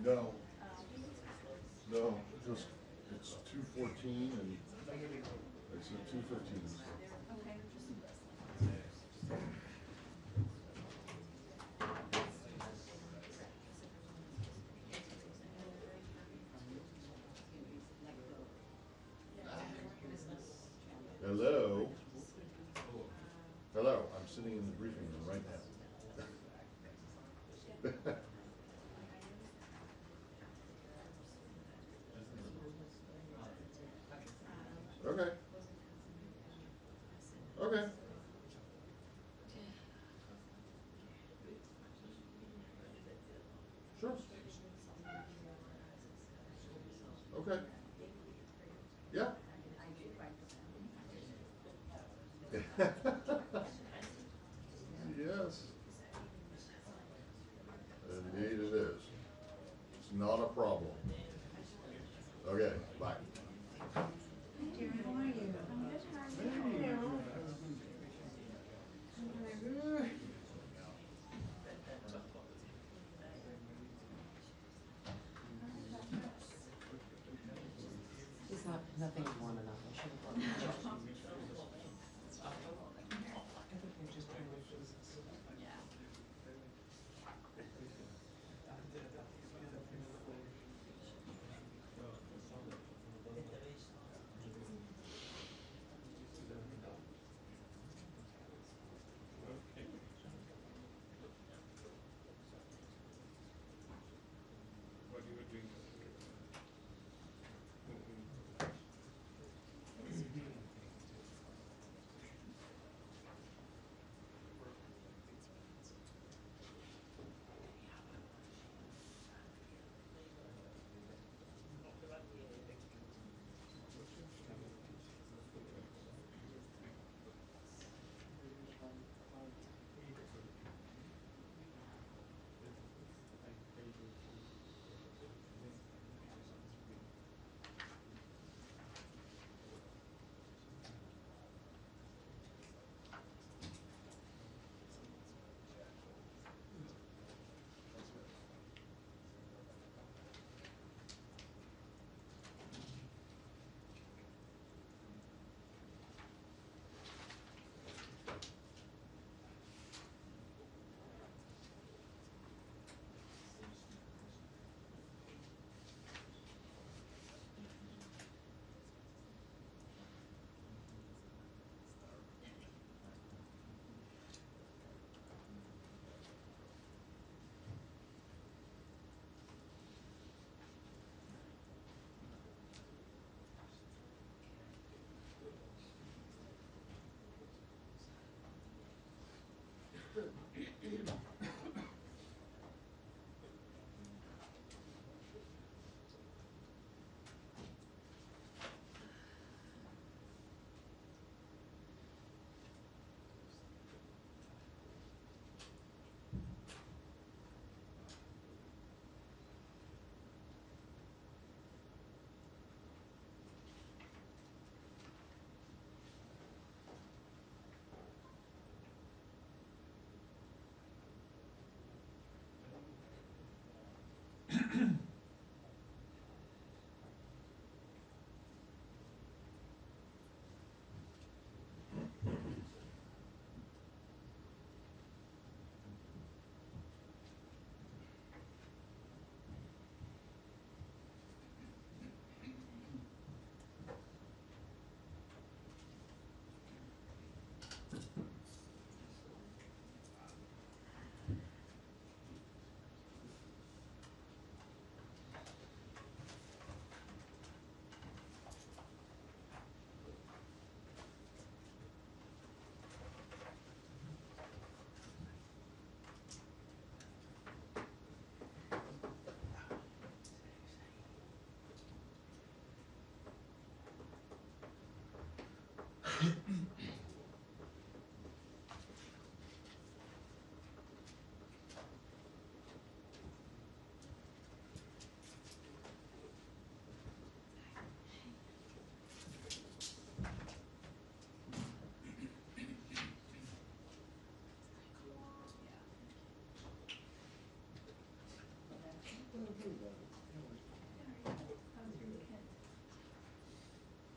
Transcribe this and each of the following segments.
No. No, just, it's 2:14 and it's at 2:15. Hello? Hello, I'm sitting in the briefing room right now. Okay. Okay. Sure. Okay. Yeah. Yes. Indeed it is. It's not a problem. Okay, bye. Dear, how are you? I'm good. How are you? It's not, nothing warm enough. I should have brought my jacket. I think they're just trying to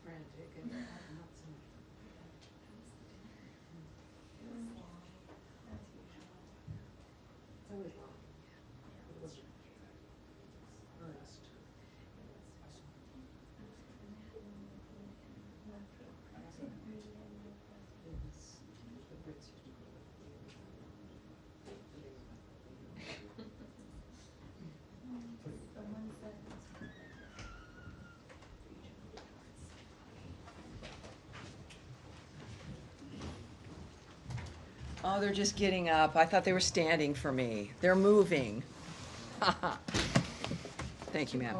Frantic and not so much. It's always long. It was earnest. It was the Brits used to call Oh, they're just getting up. I thought they were standing for me. They're moving. Thank you, ma'am.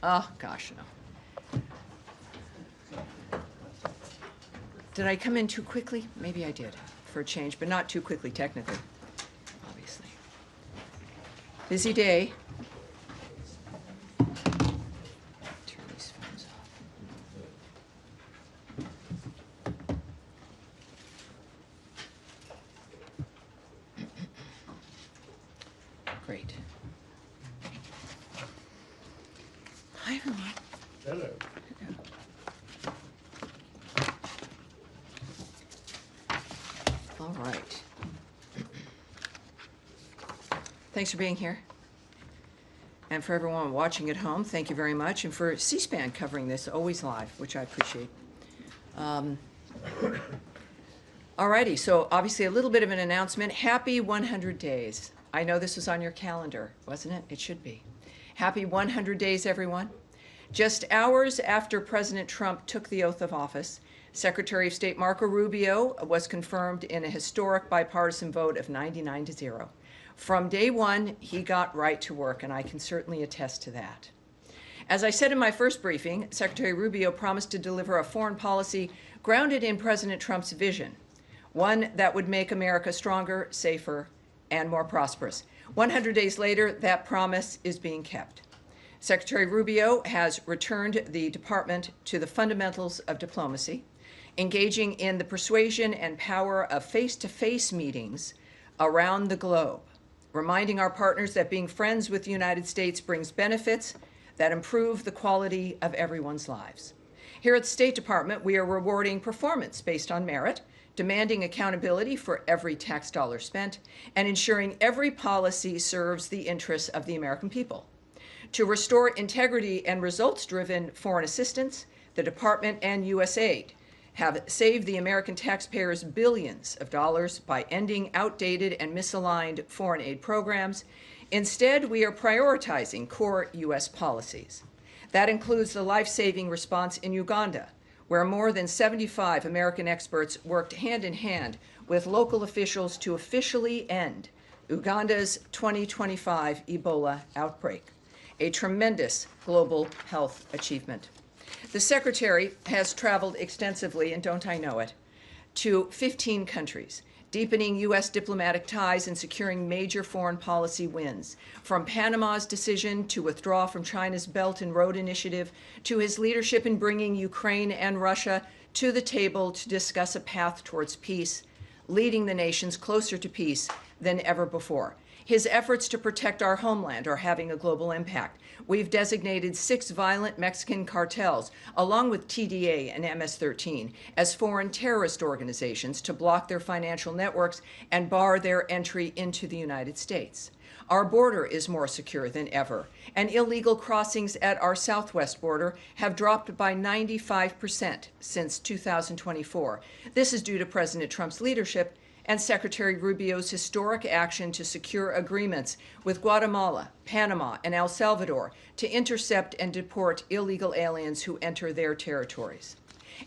Oh, gosh, no. Did I come in too quickly? Maybe I did, for a change, but not too quickly, technically, obviously. Busy day. Turn these phones off. Great. Hi, everyone. Hello. All right. Thanks for being here. And for everyone watching at home, thank you very much. And for C-SPAN covering this, always live, which I appreciate. All righty, so obviously a little bit of an announcement. Happy 100 days. I know this was on your calendar, wasn't it? It should be. Happy 100 days, everyone. Just hours after President Trump took the oath of office, Secretary of State Marco Rubio was confirmed in a historic bipartisan vote of 99-0. From day one, he got right to work, and I can certainly attest to that. As I said in my first briefing, Secretary Rubio promised to deliver a foreign policy grounded in President Trump's vision, one that would make America stronger, safer, and more prosperous. 100 days later, that promise is being kept. Secretary Rubio has returned the department to the fundamentals of diplomacy, engaging in the persuasion and power of face-to-face meetings around the globe, reminding our partners that being friends with the United States brings benefits that improve the quality of everyone's lives. Here at the State Department, we are rewarding performance based on merit, demanding accountability for every tax dollar spent, and ensuring every policy serves the interests of the American people. To restore integrity and results-driven foreign assistance, the Department and USAID have saved the American taxpayers billions of dollars by ending outdated and misaligned foreign aid programs. Instead, we are prioritizing core U.S. policies. That includes the life-saving response in Uganda, where more than 75 American experts worked hand-in-hand with local officials to officially end Uganda's 2025 Ebola outbreak, a tremendous global health achievement. The Secretary has traveled extensively, and don't I know it, to 15 countries, deepening U.S. diplomatic ties and securing major foreign policy wins, from Panama's decision to withdraw from China's Belt and Road Initiative to his leadership in bringing Ukraine and Russia to the table to discuss a path towards peace, leading the nations closer to peace than ever before. His efforts to protect our homeland are having a global impact. We've designated 6 violent Mexican cartels, along with TDA and MS-13, as foreign terrorist organizations to block their financial networks and bar their entry into the United States. Our border is more secure than ever, and illegal crossings at our southwest border have dropped by 95% since 2024. This is due to President Trump's leadership and Secretary Rubio's historic action to secure agreements with Guatemala, Panama, and El Salvador to intercept and deport illegal aliens who enter their territories.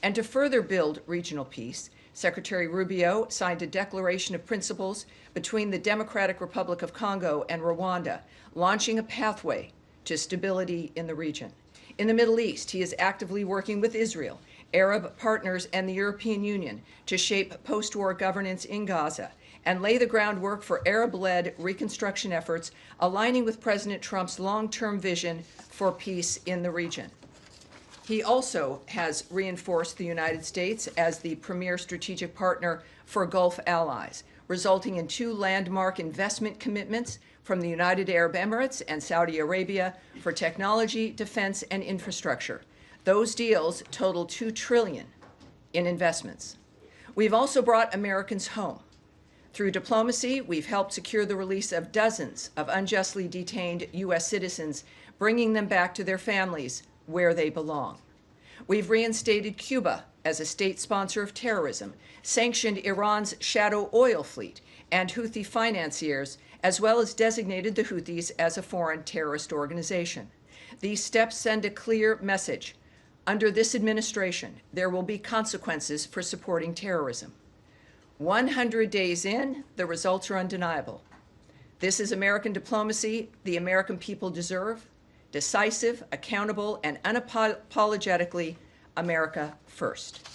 And to further build regional peace, Secretary Rubio signed a declaration of principles between the Democratic Republic of Congo and Rwanda, launching a pathway to stability in the region. In the Middle East, he is actively working with Israel Arab partners, and the European Union to shape post-war governance in Gaza and lay the groundwork for Arab-led reconstruction efforts aligning with President Trump's long-term vision for peace in the region. He also has reinforced the United States as the premier strategic partner for Gulf allies, resulting in 2 landmark investment commitments from the United Arab Emirates and Saudi Arabia for technology, defense, and infrastructure. Those deals total $2 trillion in investments. We've also brought Americans home. Through diplomacy, we've helped secure the release of dozens of unjustly detained U.S. citizens, bringing them back to their families where they belong. We've reinstated Cuba as a state sponsor of terrorism, sanctioned Iran's shadow oil fleet and Houthi financiers, as well as designated the Houthis as a foreign terrorist organization. These steps send a clear message. Under this administration, there will be consequences for supporting terrorism. 100 days in, the results are undeniable. This is American diplomacy the American people deserve: decisive, accountable, and unapologetically America first.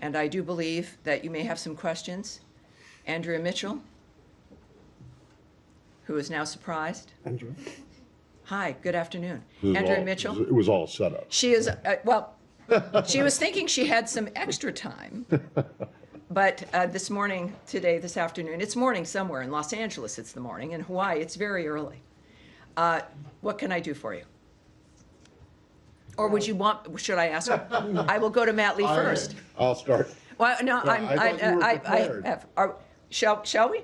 And I do believe that you may have some questions. Andrea Mitchell, who is now surprised. Andrea? Hi, good afternoon. This is Andrea all- Mitchell. It was all set up. She is, well, she was thinking she had some extra time. But this afternoon, it's morning somewhere. In Los Angeles, it's the morning. In Hawaii, it's very early. What can I do for you? Or should I ask? I will go to Matt Lee first. I'll start. Well, no, No, I thought you were prepared. Shall we?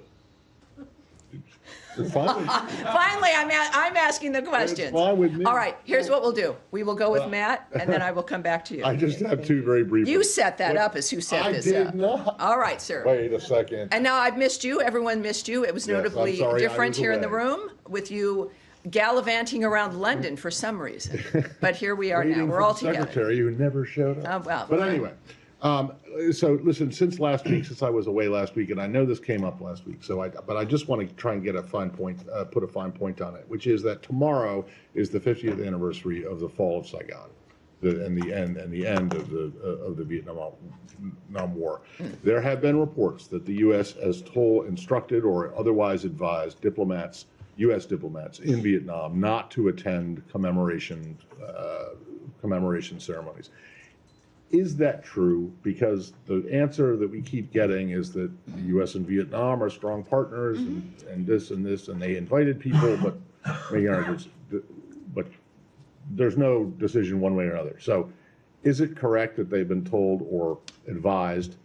It's fine. Finally, I'm asking the questions. fine with me. All right, here's what we'll do. We will go with Matt, and then I will come back to you. I just have 2 very brief. You set that up as who set this I up. did not. All right, sir. Wait a second. And now I've missed you. Everyone missed you. It was Yes, I'm notably sorry, I different was here in the away. room with you gallivanting around London for some reason. But here we are now. Waiting We're for all the together. Secretary who never showed up. Well, But okay. anyway, so listen, since I was away last week, and I know this came up last week, but I just want to try and get a fine point, put a fine point on it, which is that tomorrow is the 50th anniversary of the fall of Saigon, and the end of the Vietnam War. There have been reports that the U.S. has instructed or otherwise advised U.S. diplomats in Vietnam not to attend commemoration ceremonies. Is that true? Because the answer that we keep getting is that the U.S. and Vietnam are strong partners, and this, and they invited people, but there's no decision one way or another. So, is it correct that they've been told or advised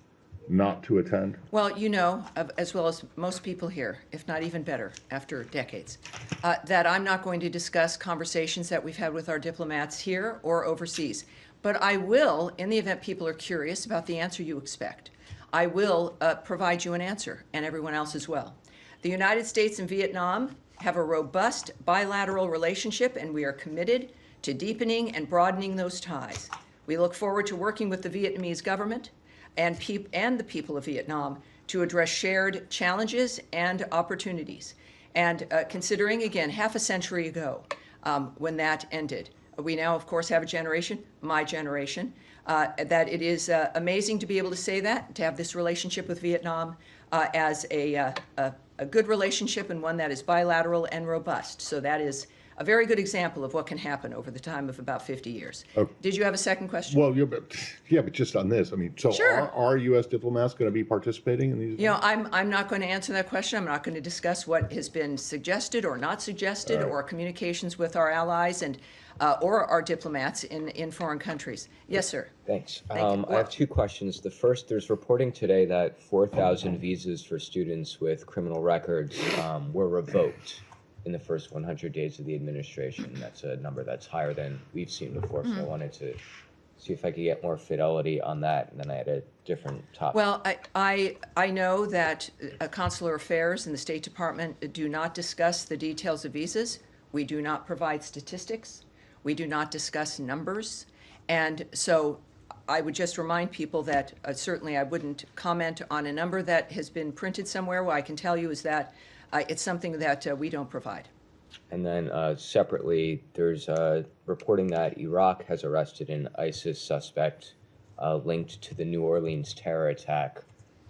not to attend? Well, you know, as well as most people here, if not even better, after decades, that I'm not going to discuss conversations that we've had with our diplomats here or overseas. But I will, in the event people are curious about the answer you expect, I will provide you an answer, and everyone else as well. The United States and Vietnam have a robust bilateral relationship, and we are committed to deepening and broadening those ties. We look forward to working with the Vietnamese government and the people of Vietnam to address shared challenges and opportunities. And considering, again, half a century ago, when that ended, we now, of course, have a generation, my generation, that it is amazing to be able to say that, to have this relationship with Vietnam as a good relationship and one that is bilateral and robust. So that is a very good example of what can happen over the time of about 50 years. Okay. Did you have a second question? Well, but just on this, I mean, so Sure. are U.S. diplomats going to be participating in these? You know, I'm not going to answer that question. I'm not going to discuss what has been suggested or not suggested or communications with our allies and or our diplomats in foreign countries. Yes, sir. Thanks. Thank you. I have 2 questions. The first, there's reporting today that 4,000 visas for students with criminal records were revoked in the first 100 days of the administration. That's a number that's higher than we've seen before, so I wanted to see if I could get more fidelity on that, and then I had a different topic. Well, I know that consular affairs and the State Department do not discuss the details of visas. We do not provide statistics. We do not discuss numbers. And so I would just remind people that certainly I wouldn't comment on a number that has been printed somewhere. What I can tell you is that it's something that we don't provide. And then separately, there's reporting that Iraq has arrested an ISIS suspect linked to the New Orleans terror attack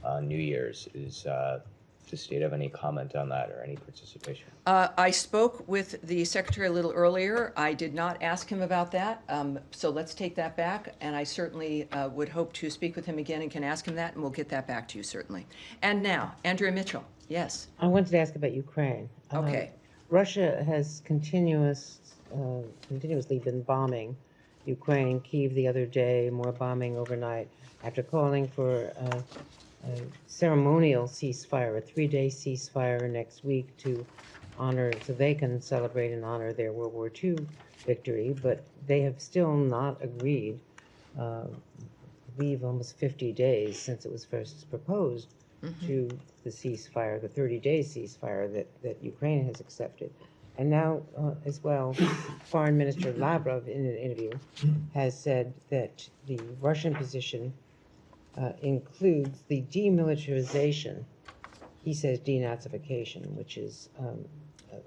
on New Year's. Is the state have any comment on that or any participation? I spoke with the secretary a little earlier. I did not ask him about that, so let's take that back. And I certainly would hope to speak with him again and can ask him that, and we'll get that back to you certainly. And now, Andrea Mitchell. Yes. I wanted to ask about Ukraine. Okay. Russia has continuously been bombing Ukraine, Kyiv the other day, more bombing overnight, after calling for a ceremonial ceasefire, a 3-day ceasefire next week to honor, so they can celebrate and honor their World War II victory, but they have still not agreed, I believe almost 50 days since it was first proposed, to the ceasefire, the 30-day ceasefire that Ukraine has accepted. And now, as well, Foreign Minister Lavrov, in an interview, has said that the Russian position includes the demilitarization, he says denazification, which is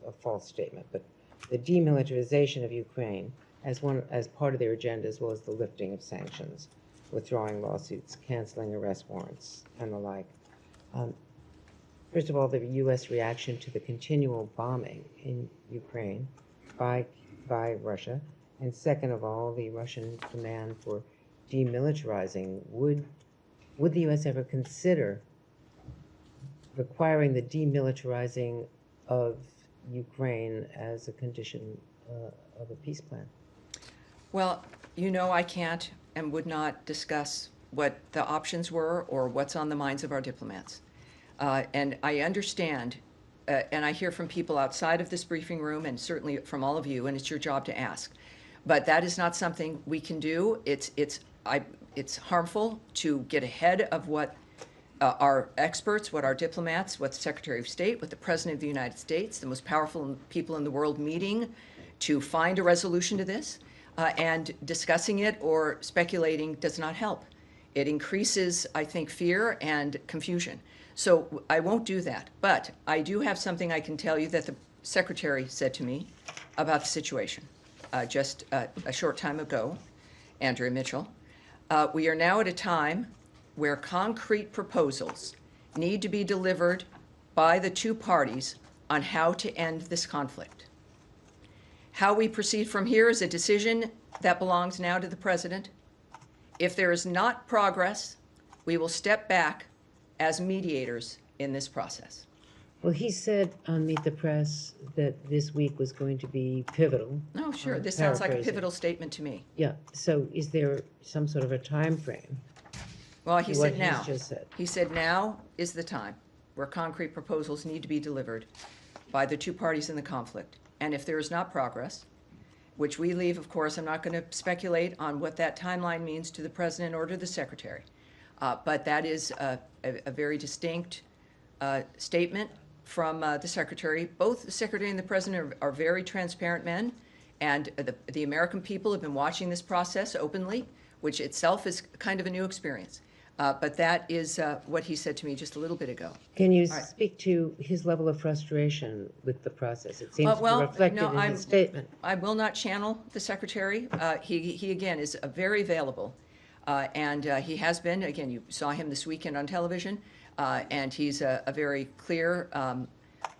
a false statement, but the demilitarization of Ukraine as part of their agenda, as well as the lifting of sanctions, withdrawing lawsuits, canceling arrest warrants, and the like. First of all, the U.S. reaction to the continual bombing in Ukraine by Russia, and second of all, the Russian demand for demilitarizing. Would the U.S. ever consider requiring the demilitarizing of Ukraine as a condition of a peace plan? Well, you know I can't and would not discuss what the options were or what's on the minds of our diplomats. And I understand, and I hear from people outside of this briefing room and certainly from all of you, and it's your job to ask. But that is not something we can do. It's harmful to get ahead of what our experts, what our diplomats, what the Secretary of State, what the President of the United States, the most powerful people in the world meeting to find a resolution to this. And discussing it or speculating does not help. It increases, I think, fear and confusion. So I won't do that. But I do have something I can tell you that the Secretary said to me about the situation just a short time ago, Andrea Mitchell. We are now at a time where concrete proposals need to be delivered by the two parties on how to end this conflict. How we proceed from here is a decision that belongs now to the President. If there is not progress, we will step back as mediators in this process. Well, he said on Meet the Press that this week was going to be pivotal. Oh, sure. This sounds like a Paraphrasing. pivotal statement to me. Yeah, so is there some sort of a time frame? Well, he What said now. he's just said. He said now is the time where concrete proposals need to be delivered by the two parties in the conflict. And if there is not progress, which we leave, of course, I'm not going to speculate on what that timeline means to the President or to the Secretary. But that is a very distinct statement from the Secretary. Both the Secretary and the President are very transparent men, and the American people have been watching this process openly, which itself is kind of a new experience. But that is what he said to me just a little bit ago. Can you right. speak to his level of frustration with the process? It seems to be reflected in his statement. I will not channel the Secretary. He again, is very available. And he has been, again, you saw him this weekend on television, and he's a very clear,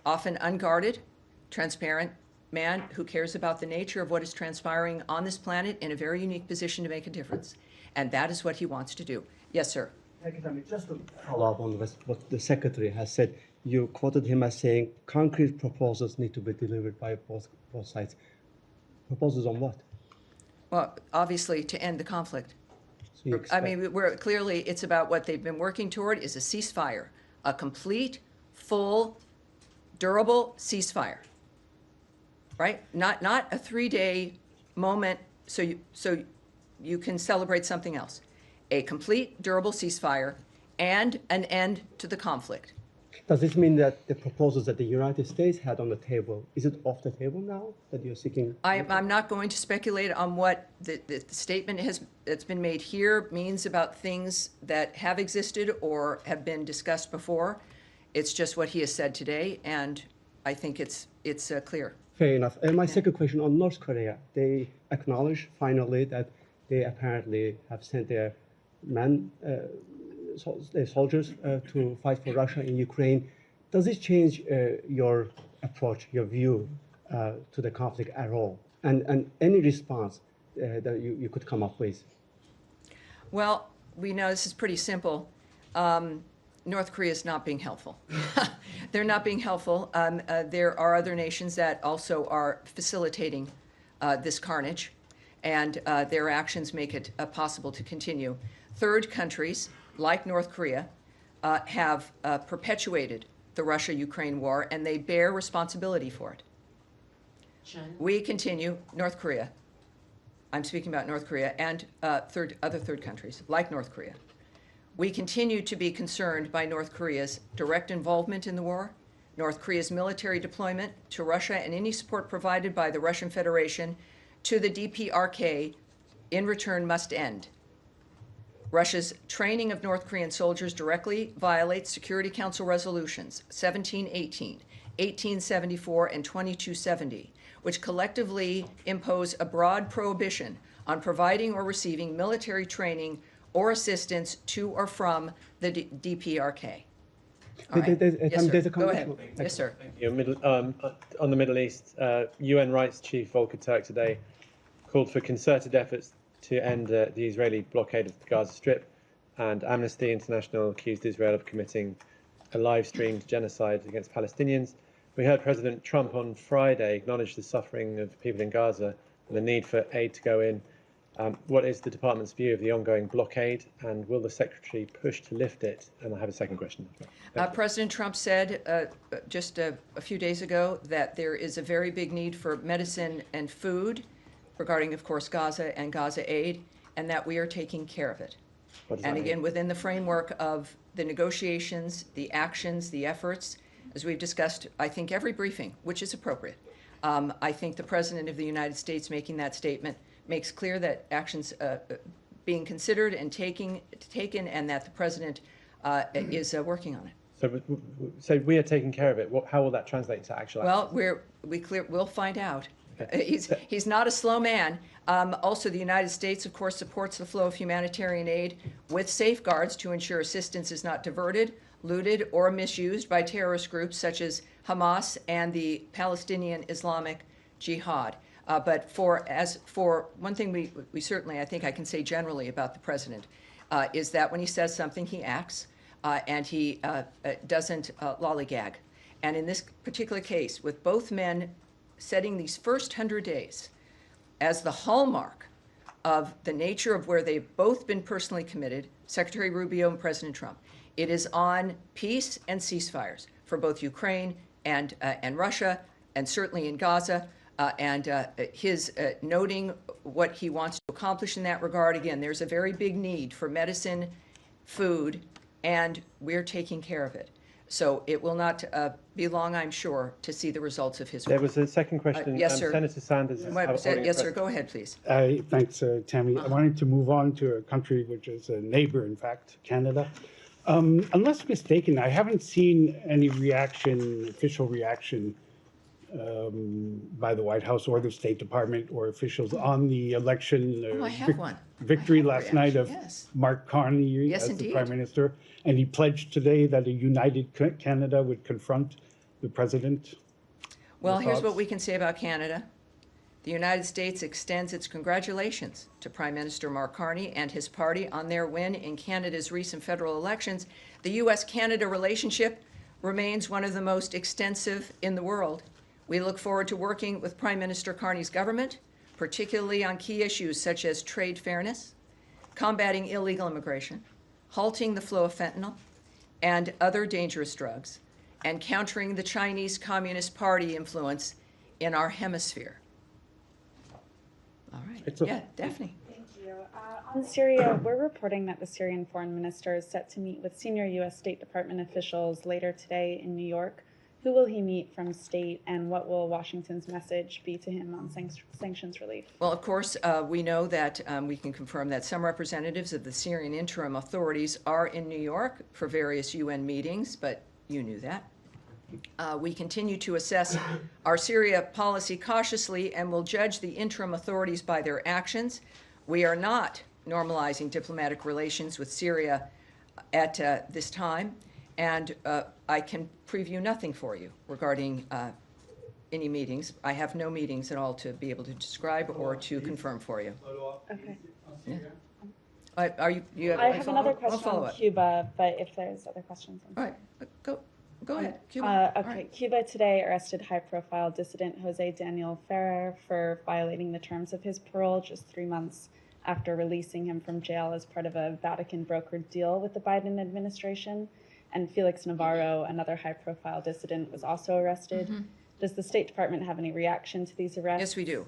often unguarded, transparent man who cares about the nature of what is transpiring on this planet in a very unique position to make a difference. And that is what he wants to do. Yes, sir. Thank you, Tammy. Just to follow up on what the Secretary has said, you quoted him as saying concrete proposals need to be delivered by both sides. Proposals on what? Well, obviously, to end the conflict. So you I expect- mean, clearly, it's about what they've been working toward is a ceasefire, a complete, full, durable ceasefire, right? Not a 3-day moment so you can celebrate something else. A complete, durable ceasefire and an end to the conflict. Does this mean that the proposals that the United States had on the table, is it off the table now that you're seeking? I'm not going to speculate on what the statement that's been made here means about things that have existed or have been discussed before. It's just what he has said today, and I think it's clear Fair enough. And my second question on North Korea, they acknowledge finally that they apparently have sent their their soldiers to fight for Russia in Ukraine. Does this change your approach, your view to the conflict at all? And any response that you could come up with? Well, we know this is pretty simple. North Korea is not being helpful. They're not being helpful. There are other nations that also are facilitating this carnage, and their actions make it possible to continue. Third countries, like North Korea, have perpetuated the Russia-Ukraine war, and they bear responsibility for it. China? We continue, North Korea, I'm speaking about North Korea, and other third countries, like North Korea. We continue to be concerned by North Korea's direct involvement in the war, North Korea's military deployment to Russia, and any support provided by the Russian Federation to the DPRK in return must end. Russia's training of North Korean soldiers directly violates Security Council resolutions 1718, 1874, and 2270, which collectively impose a broad prohibition on providing or receiving military training or assistance to or from the DPRK. All right. Yes, sir. There's a Go ahead. conditional- Yes, sir. On the Middle East, UN Rights Chief Volker Turk today called for concerted efforts to end the Israeli blockade of the Gaza Strip, and Amnesty International accused Israel of committing a live-streamed genocide against Palestinians. We heard President Trump on Friday acknowledge the suffering of people in Gaza and the need for aid to go in. What is the department's view of the ongoing blockade, and will the Secretary push to lift it? And I have a second question. President Trump said just a few days ago that there is a very big need for medicine and food regarding, of course, Gaza and Gaza aid, and that we are taking care of it. What does And that again, mean? within the framework of the negotiations, the actions, the efforts, as we've discussed, I think every briefing, which is appropriate. I think the President of the United States making that statement makes clear that actions being considered and taken, and that the President is working on it. So we are taking care of it. How will that translate to actual action? Well, we'll find out. He's not a slow man. Also, the United States, of course, supports the flow of humanitarian aid with safeguards to ensure assistance is not diverted, looted, or misused by terrorist groups such as Hamas and the Palestinian Islamic Jihad. But for one thing, we certainly, I think I can say generally about the president, is that when he says something, he acts, and he doesn't lollygag. And in this particular case, with both men setting these first 100 days as the hallmark of the nature of where they've both been personally committed, Secretary Rubio and President Trump, it is on peace and ceasefires for both Ukraine and Russia, and certainly in Gaza. His noting what he wants to accomplish in that regard. Again, there's a very big need for medicine, food, and we're taking care of it. So it will not be long, I'm sure, to see the results of his work. There was a second question. Yes, sir. Senator Sanders is Yes, sir. Go ahead, please. Thanks, Tammy. I wanted to move on to a country which is a neighbor, in fact, Canada. Unless mistaken, I haven't seen any official reaction by the White House or the State Department or officials on the election I have one. victory I have a last night of reaction, yes. Mark Carney Yes, as indeed. the Prime Minister. And he pledged today that a united Canada would confront the president. Well, Your here's what thoughts? we can say about Canada. The United States extends its congratulations to Prime Minister Mark Carney and his party on their win in Canada's recent federal elections. The U.S.-Canada relationship remains one of the most extensive in the world. We look forward to working with Prime Minister Carney's government, particularly on key issues such as trade fairness, combating illegal immigration, halting the flow of fentanyl and other dangerous drugs, and countering the Chinese Communist Party influence in our hemisphere. All right. Yeah, Daphne. Thank you. On Syria, we're reporting that the Syrian foreign minister is set to meet with senior U.S. State Department officials later today in New York. Who will he meet from state, and what will Washington's message be to him on sanctions relief? Well, of course, we know that we can confirm that some representatives of the Syrian interim authorities are in New York for various UN meetings, but you knew that. We continue to assess our Syria policy cautiously and will judge the interim authorities by their actions. We are not normalizing diplomatic relations with Syria at this time, and I can preview nothing for you regarding any meetings. I have no meetings at all to be able to describe or to confirm for you. Okay. Yeah. Are you? You have I a have follow-up? another I'll question follow on up. Cuba, but if there's other questions, I'm All sorry. right, go ahead. Cuba. All Okay, right. Cuba today arrested high-profile dissident Jose Daniel Ferrer for violating the terms of his parole just 3 months after releasing him from jail as part of a Vatican-brokered deal with the Biden administration. And Felix Navarro, another high-profile dissident, was also arrested. Does the State Department have any reaction to these arrests? Yes, we do.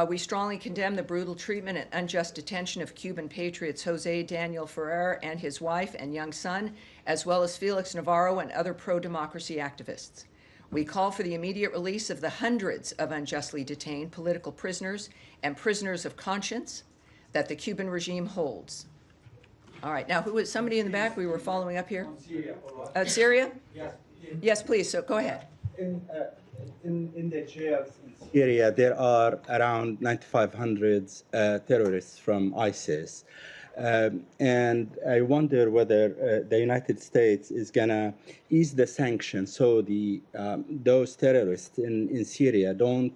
We strongly condemn the brutal treatment and unjust detention of Cuban patriots Jose Daniel Ferrer and his wife and young son, as well as Felix Navarro and other pro-democracy activists. We call for the immediate release of the hundreds of unjustly detained political prisoners and prisoners of conscience that the Cuban regime holds. All right, now who was somebody in the back? We were following up here. Syria? Yes. Yes, please. So go ahead. In the jails in Syria, there are around 9,500 terrorists from ISIS. And I wonder whether the United States is going to ease the sanctions so those terrorists in Syria don't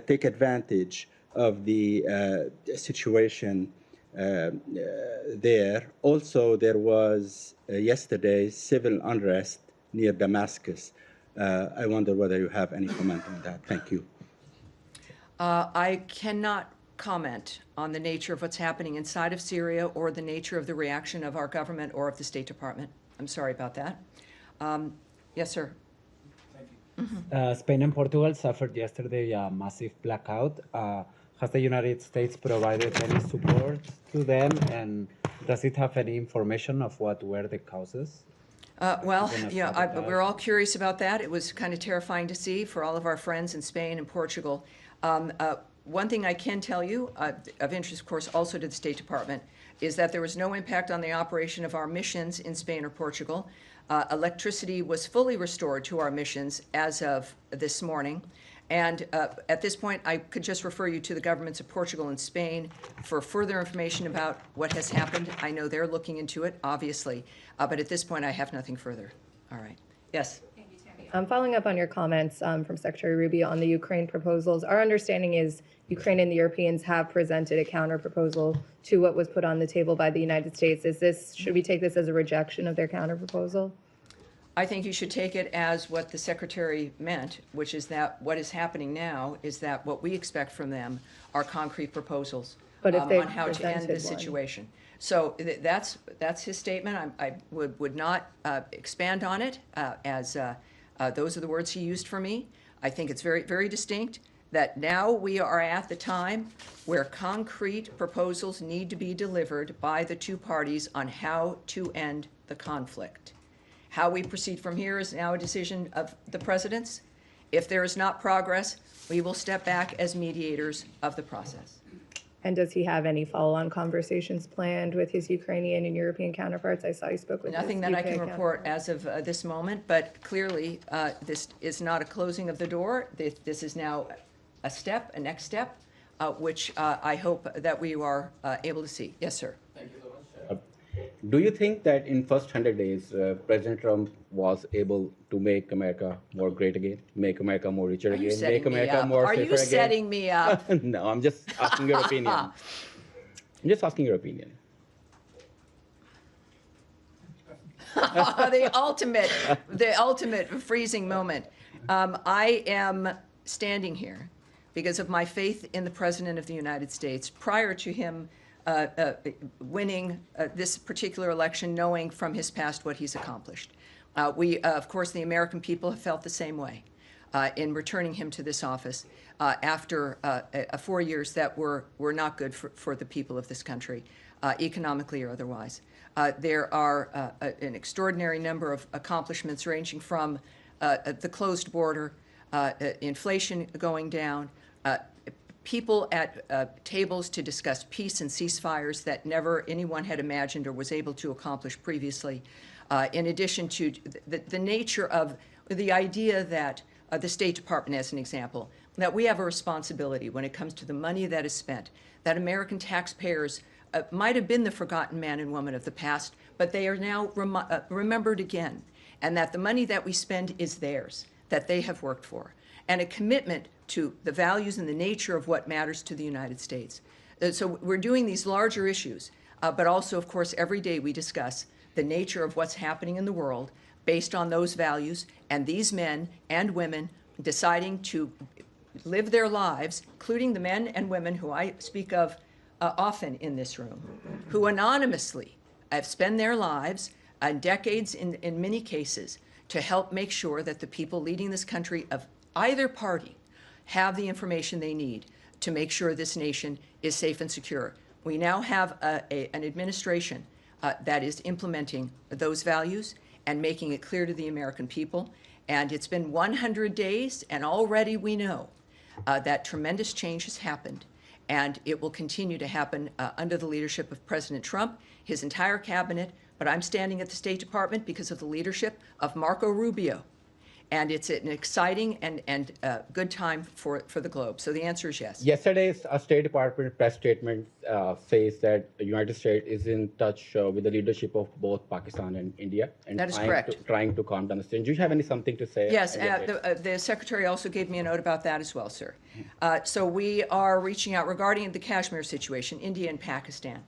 take advantage of the situation there. Also, there was yesterday civil unrest near Damascus. I wonder whether you have any comment on that. Thank you. I cannot comment on the nature of what's happening inside of Syria or the nature of the reaction of our government or of the State Department. I'm sorry about that. Yes, sir. Spain and Portugal suffered yesterday a massive blackout. Has the United States provided any support to them, and does it have any information of what were the causes? Well, yeah, we're all curious about that. It was kind of terrifying to see for all of our friends in Spain and Portugal. One thing I can tell you, of interest, of course, also to the State Department, is that there was no impact on the operation of our missions in Spain or Portugal. Electricity was fully restored to our missions as of this morning. And at this point, I could just refer you to the governments of Portugal and Spain for further information about what has happened. I know they're looking into it, obviously, but at this point, I have nothing further. All right. Yes? Thank you, Tammy. Following up on your comments from Secretary Rubio on the Ukraine proposals, our understanding is Ukraine and the Europeans have presented a counter proposal to what was put on the table by the United States. Should we take this as a rejection of their counter proposal? I think you should take it as what the Secretary meant, which is that what is happening now is that what we expect from them are concrete proposals on how to end this situation. So that's his statement. I would not expand on it as those are the words he used for me. I think it's very, very distinct that now we are at the time where concrete proposals need to be delivered by the two parties on how to end the conflict. How we proceed from here is now a decision of the president's. If there is not progress, we will step back as mediators of the process. And does he have any follow-on conversations planned with his Ukrainian and European counterparts? I saw you spoke with Nothing that I can report as of this moment, but clearly this is not a closing of the door. This is now a next step, which I hope that we are able to see. Yes, sir. Thank you so much. Do you think that in first 100 days, President Trump was able to make America more great again, make America more richer again, make America more safer again? Are you setting me up? No, I'm just asking your opinion. I'm just asking your opinion. The ultimate freezing moment. I am standing here because of my faith in the President of the United States prior to him winning this particular election, knowing from his past what he's accomplished. Of course, the American people have felt the same way in returning him to this office after 4 years that were not good for the people of this country, economically or otherwise. There are an extraordinary number of accomplishments ranging from the closed border, inflation going down, people at tables to discuss peace and ceasefires that never anyone had imagined or was able to accomplish previously. in addition to the nature of the idea that the State Department, as an example, that we have a responsibility when it comes to the money that is spent, that American taxpayers might have been the forgotten man and woman of the past, but they are now remembered again, and that the money that we spend is theirs, that they have worked for, and a commitment to the values and the nature of what matters to the United States. So we're doing these larger issues, but also, of course, every day we discuss the nature of what's happening in the world based on those values, and these men and women deciding to live their lives, including the men and women who I speak of often in this room, who anonymously have spent their lives, decades in many cases, to help make sure that the people leading this country of either party have the information they need to make sure this nation is safe and secure. We now have an administration that is implementing those values and making it clear to the American people. And it's been 100 days, and already we know that tremendous change has happened. And it will continue to happen under the leadership of President Trump, his entire cabinet. But I'm standing at the State Department because of the leadership of Marco Rubio. And it's an exciting and good time for the globe. So the answer is yes. Yesterday's State Department press statement says that the United States is in touch with the leadership of both Pakistan and India, and That is correct. Trying to calm down the situation. Do you have something to say? Yes, the Secretary also gave me a note about that as well, sir. So we are reaching out regarding the Kashmir situation, India and Pakistan,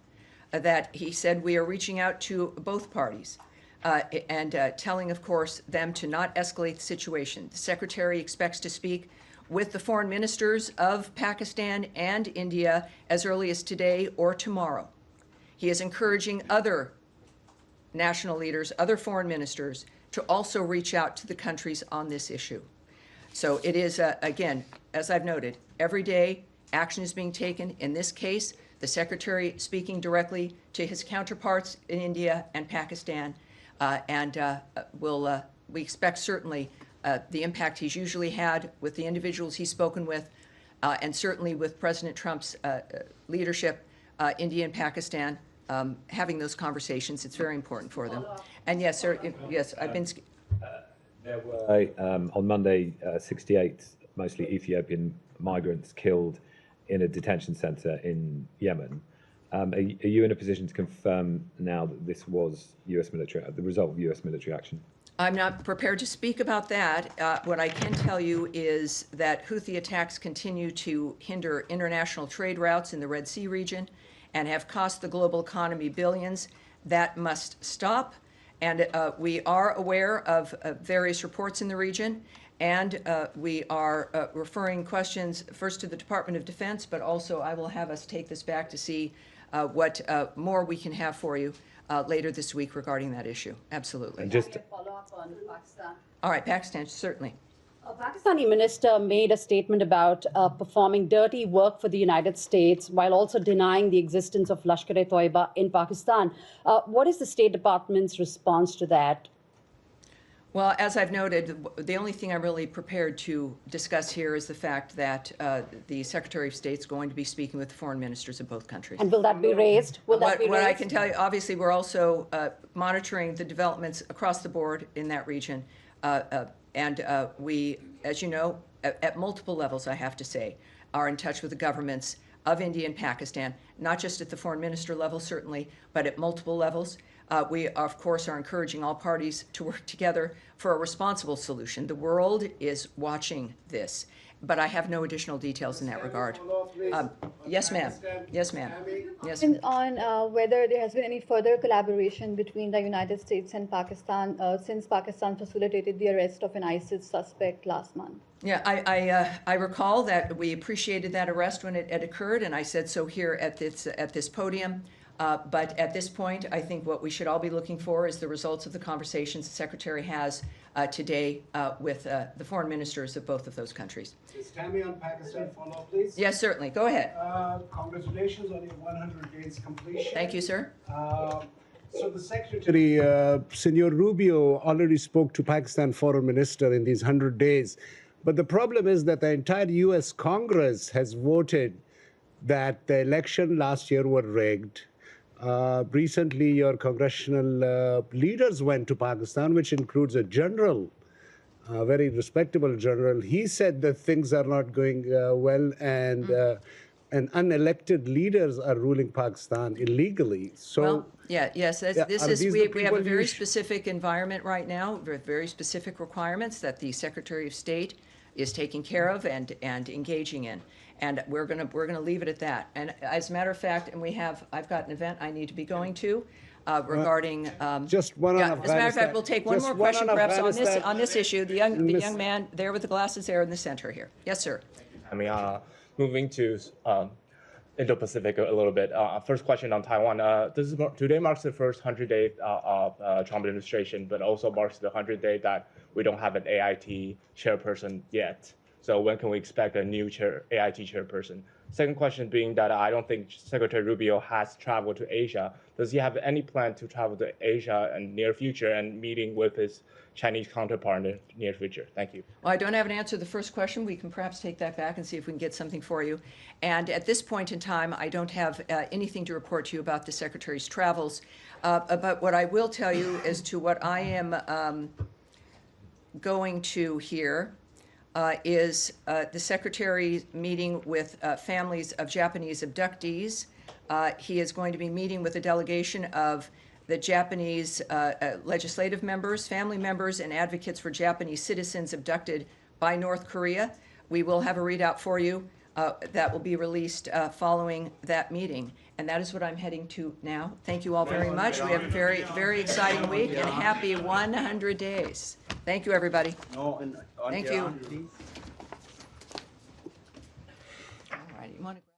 that he said we are reaching out to both parties. And telling, of course, them to not escalate the situation. The Secretary expects to speak with the foreign ministers of Pakistan and India as early as today or tomorrow. He is encouraging other national leaders, other foreign ministers, to also reach out to the countries on this issue. So it is, again, as I've noted, every day action is being taken. In this case, the Secretary speaking directly to his counterparts in India and Pakistan. We expect certainly the impact he's usually had with the individuals he's spoken with, and certainly with President Trump's leadership, India and Pakistan, having those conversations. It's very important for them. And yes, sir, yes, I've been... There were, on Monday, 68 mostly Ethiopian migrants killed in a detention center in Yemen. Are you in a position to confirm now that this was U.S. military, the result of U.S. military action? I'm not prepared to speak about that. What I can tell you is that Houthi attacks continue to hinder international trade routes in the Red Sea region and have cost the global economy billions. That must stop. And we are aware of various reports in the region, and we are referring questions first to the Department of Defense, but also I will have us take this back to see what more we can have for you later this week regarding that issue. Absolutely. And just follow up on Pakistan. All right, Pakistan, certainly. A Pakistani minister made a statement about performing dirty work for the United States while also denying the existence of Lashkar-e-Toiba in Pakistan. What is the State Department's response to that? Well, as I've noted, the only thing I'm really prepared to discuss here is the fact that the Secretary of State is going to be speaking with the foreign ministers of both countries. And will that be raised? Will that be raised? What I can tell you, obviously, we're also monitoring the developments across the board in that region. We, as you know, at multiple levels, I have to say, are in touch with the governments of India and Pakistan, not just at the foreign minister level, certainly, but at multiple levels. We, of course, are encouraging all parties to work together for a responsible solution. The world is watching this, but I have no additional details in that regard. Yes, ma'am. Yes, ma'am. Yes. On whether there has been any further collaboration between the United States and Pakistan since Pakistan facilitated the arrest of an ISIS suspect last month. Yeah, I recall that we appreciated that arrest when it occurred, and I said so here at this podium. But at this point, I think what we should all be looking for is the results of the conversations the Secretary has today with the foreign ministers of both of those countries. Is Tammy on Pakistan follow, please? Yes, certainly. Go ahead. Congratulations on your 100 days completion. Thank you, sir. So the Secretary, Senor Rubio, already spoke to Pakistan Foreign Minister in these 100 days. But the problem is that the entire U.S. Congress has voted that the election last year were rigged. Recently, your congressional leaders went to Pakistan, which includes a general, a very respectable general. He said that things are not going well, and unelected leaders are ruling Pakistan illegally. So, Well, yes, yeah, this are is, these we the have a people very you sh- specific environment right now, with very specific requirements that the Secretary of State is taking care of and engaging in. And we're gonna leave it at that. And as a matter of fact, and I've got an event I need to be going to regarding. Just one on Yeah, as a matter of fact, Afghanistan. we'll take one Just more one question on perhaps Afghanistan. on this issue. The young man there with the glasses there in the center here. Yes, sir. I mean, moving to Indo-Pacific a little bit. First question on Taiwan. Today marks the first 100 days of Trump administration, but also marks the 100th day that we don't have an AIT chairperson yet. So when can we expect a new AIT chairperson? Second question being that I don't think Secretary Rubio has traveled to Asia. Does he have any plan to travel to Asia in near future and meeting with his Chinese counterpart in the near future? Thank you. Well, I don't have an answer to the first question. We can perhaps take that back and see if we can get something for you. And at this point in time, I don't have anything to report to you about the Secretary's travels. But what I will tell you as to what I am going to here is the Secretary meeting with families of Japanese abductees. He is going to be meeting with a delegation of the Japanese legislative members, family members, and advocates for Japanese citizens abducted by North Korea. We will have a readout for you that will be released following that meeting. And that is what I'm heading to now. Thank you all very much. We have a very, very exciting week, and happy 100 days. Thank you, everybody. Thank you. All right, you want to